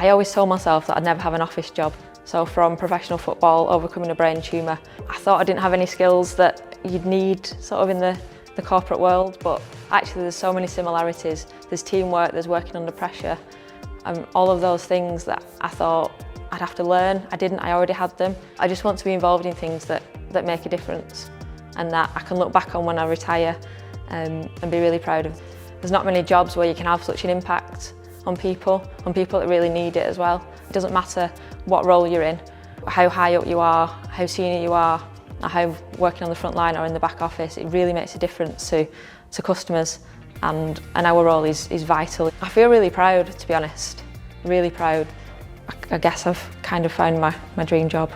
I always told myself that I'd never have an office job. So from professional football, overcoming a brain tumour, I thought I didn't have any skills that you'd need sort of in the corporate world, but actually there's so many similarities. There's teamwork, there's working under pressure, and all of those things that I thought I'd have to learn. I didn't, I already had them. I just want to be involved in things that make a difference and that I can look back on when I retire and be really proud of. There's not many jobs where you can have such an impact on people that really need it as well. It doesn't matter what role you're in, how high up you are, how senior you are, or how working on the front line or in the back office, it really makes a difference to customers, and our role is vital. I feel really proud, to be honest, really proud. I guess I've kind of found my dream job.